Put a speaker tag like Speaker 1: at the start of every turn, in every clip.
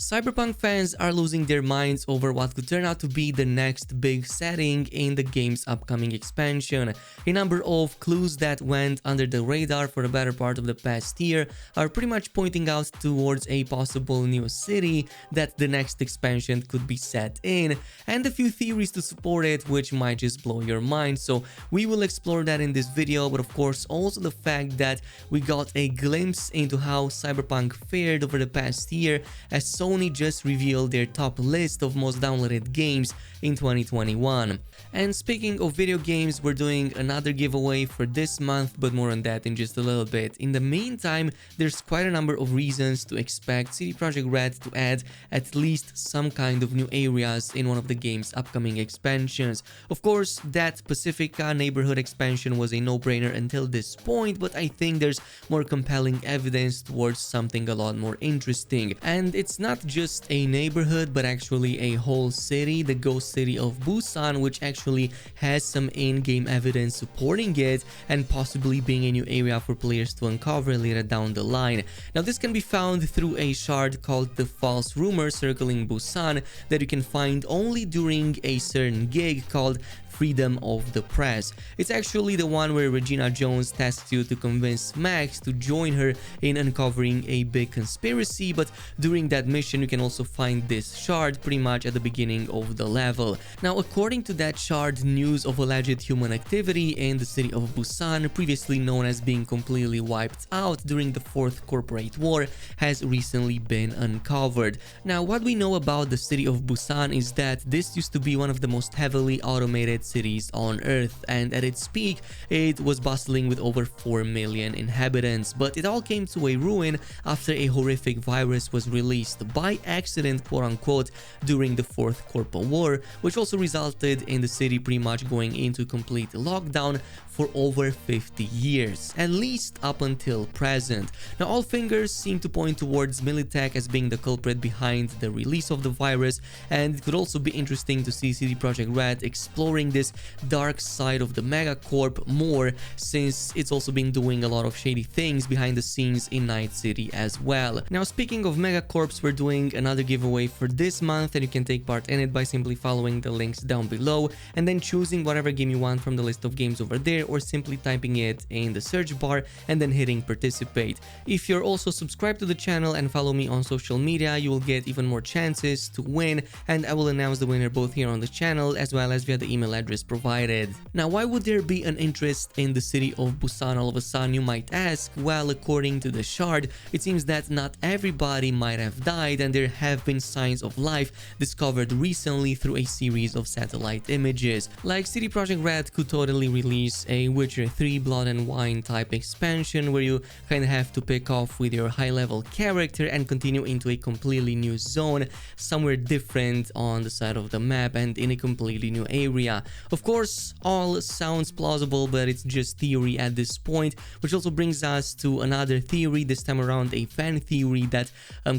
Speaker 1: Cyberpunk fans are losing their minds over what could turn out to be the next big setting in the game's upcoming expansion. A number of clues that went under the radar for the better part of the past year are pretty much pointing out towards a possible new city that the next expansion could be set in, and a few theories to support it which might just blow your mind. So we will explore that in this video, but of course also the fact that we got a glimpse into how Cyberpunk fared over the past year, as Sony just revealed their top list of most downloaded games in 2021. And speaking of video games, we're doing another giveaway for this month, but more on that in just a little bit. In the meantime, there's quite a number of reasons to expect CD Projekt Red to add at least some kind of new areas in one of the game's upcoming expansions. Of course, that Pacifica neighborhood expansion was a no-brainer until this point, but I think there's more compelling evidence towards something a lot more interesting. And it's not just a neighborhood, but actually a whole city, the ghost city of Busan, which actually has some in-game evidence supporting it and possibly being a new area for players to uncover later down the line. Now, this can be found through a shard called the False Rumor circling Busan that you can find only during a certain gig called Freedom of the Press. It's actually the one where Regina Jones tasks you to convince Max to join her in uncovering a big conspiracy, but during that mission you can also find this shard pretty much at the beginning of the level. Now, according to that shard, news of alleged human activity in the city of Busan, previously known as being completely wiped out during the Fourth Corporate War, has recently been uncovered. Now, what we know about the city of Busan is that this used to be one of the most heavily automated cities on Earth, and at its peak it was bustling with over 4 million inhabitants, but it all came to a ruin after a horrific virus was released by accident, quote-unquote, during the Fourth Corpo War, which also resulted in the city pretty much going into complete lockdown for over 50 years, at least up until present. Now, all fingers seem to point towards Militech as being the culprit behind the release of the virus, and it could also be interesting to see CD Projekt Red exploring this dark side of the Megacorp more, since it's also been doing a lot of shady things behind the scenes in Night City as well. Now, speaking of Megacorps, we're doing another giveaway for this month, and you can take part in it by simply following the links down below and then choosing whatever game you want from the list of games over there, or simply typing it in the search bar and then hitting participate. If you're also subscribed to the channel and follow me on social media, you will get even more chances to win, and I will announce the winner both here on the channel as well as via the email address provided. Now, why would there be an interest in the city of Busan all of a sudden, you might ask? Well, according to the shard, it seems that not everybody might have died, and there have been signs of life discovered recently through a series of satellite images. Like, CD Projekt Red could totally release a Witcher 3 Blood and Wine type expansion where you kind of have to pick off with your high-level character and continue into a completely new zone, somewhere different on the side of the map and in a completely new area. Of course, all sounds plausible, but it's just theory at this point, which also brings us to another theory, this time around a fan theory that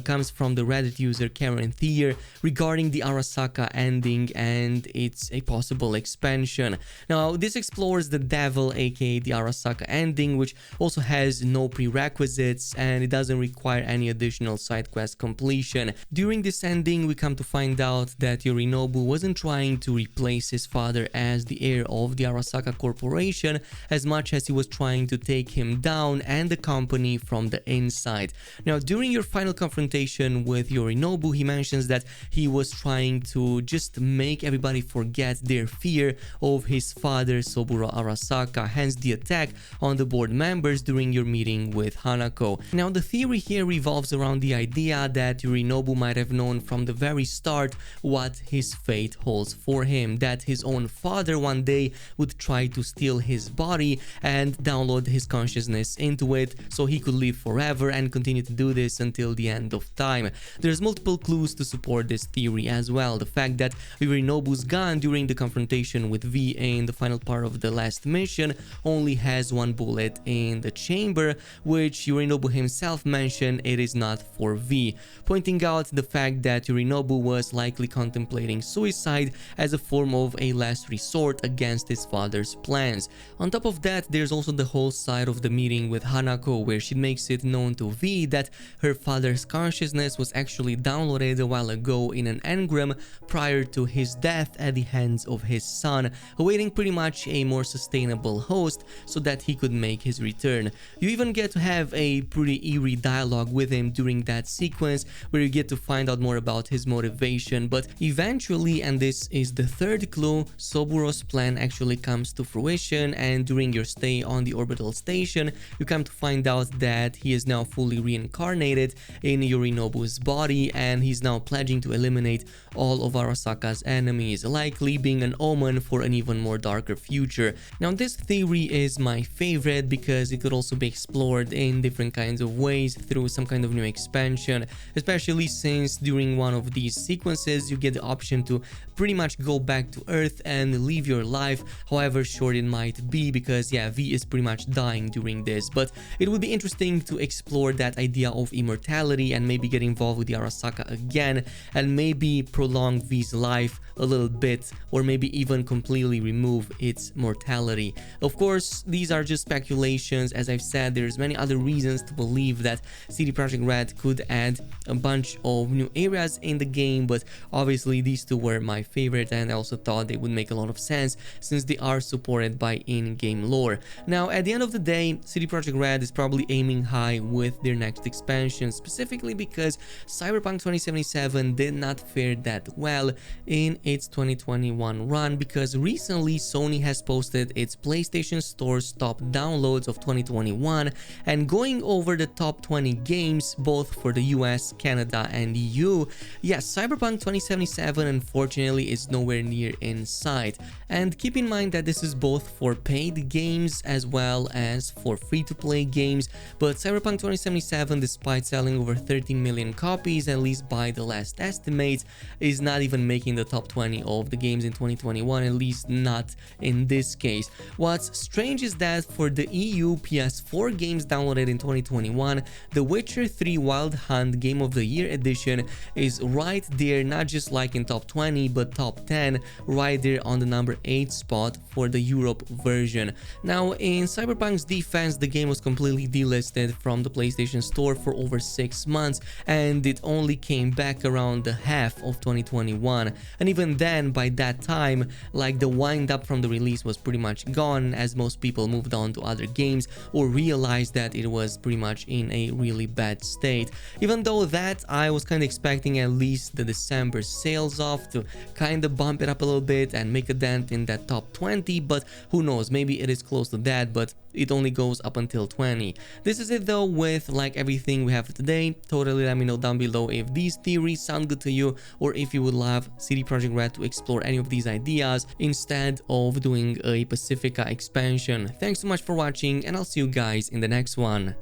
Speaker 1: comes from the Reddit user Karen Thier regarding the Arasaka ending and it's a possible expansion. Now, this explores the devil, aka the Arasaka ending, which also has no prerequisites and it doesn't require any additional side quest completion. During this ending, we come to find out that Yorinobu wasn't trying to replace his father as the heir of the Arasaka Corporation as much as he was trying to take him down and the company from the inside. Now, during your final confrontation with Yorinobu, he mentions that he was trying to just make everybody forget their fear of his father, Soburo Arasaka, hence the attack on the board members during your meeting with Hanako. Now, the theory here revolves around the idea that Yorinobu might have known from the very start what his fate holds for him, that his own father one day would try to steal his body and download his consciousness into it so he could live forever and continue to do this until the end of time. There's multiple clues to support this theory as well. The fact that Yorinobu's gun during the confrontation with V in the final part of the last mission only has one bullet in the chamber, which Yorinobu himself mentioned it is not for V, pointing out the fact that Yorinobu was likely contemplating suicide as a form of a last last resort against his father's plans. On top of that, there's also the whole side of the meeting with Hanako, where she makes it known to V that her father's consciousness was actually downloaded a while ago in an engram prior to his death at the hands of his son, awaiting pretty much a more sustainable host so that he could make his return. You even get to have a pretty eerie dialogue with him during that sequence, where you get to find out more about his motivation. But eventually, and this is the third clue, Soburo's plan actually comes to fruition, and during your stay on the orbital station, you come to find out that he is now fully reincarnated in Yorinobu's body, and he's now pledging to eliminate all of Arasaka's enemies, likely being an omen for an even more darker future. Now, this theory is my favorite because it could also be explored in different kinds of ways through some kind of new expansion, especially since during one of these sequences you get the option to pretty much go back to Earth and live your life, however short it might be, because yeah, V is pretty much dying during this. But it would be interesting to explore that idea of immortality and maybe get involved with the Arasaka again and maybe prolong V's life a little bit, or maybe even completely remove its mortality. Of course, these are just speculations. As I've said, there's many other reasons to believe that CD Projekt Red could add a bunch of new areas in the game, but obviously these two were my favorite, and I also thought they would make a lot of sense since they are supported by in-game lore. Now, at the end of the day, CD Projekt Red is probably aiming high with their next expansion, specifically because Cyberpunk 2077 did not fare that well in its 2021 run, because recently Sony has posted its PlayStation Store's top downloads of 2021, and going over the top 20 games both for the US, Canada and EU, yes, Cyberpunk 2077 unfortunately is nowhere near in sight. And keep in mind that this is both for paid games as well as for free-to-play games, but Cyberpunk 2077, despite selling over 13 million copies, at least by the last estimates, is not even making the top 20 of the games in 2021, at least not in this case. What's strange is that for the EU PS4 games downloaded in 2021, The Witcher 3 Wild Hunt Game of the Year edition is right there, not just like in top 20 but top 10, right there on the number 8 spot for the Europe version. Now, in Cyberpunk's defense, the game was completely delisted from the PlayStation Store for over 6 months, and it only came back around the half of 2021, and even then, by that time, like, the wind up from the release was pretty much gone, as most people moved on to other games or realized that it was pretty much in a really bad state. Even though that, I was kind of expecting at least the December sales off to kind of bump it up a little bit and make a dent in that top 20, but who knows, maybe it is close to that, but it only goes up until 20. This is it though with like everything we have today. Totally let me know down below if these theories sound good to you, or if you would love CD Projekt Red to explore any of these ideas instead of doing a Pacifica expansion. Thanks so much for watching, and I'll see you guys in the next one.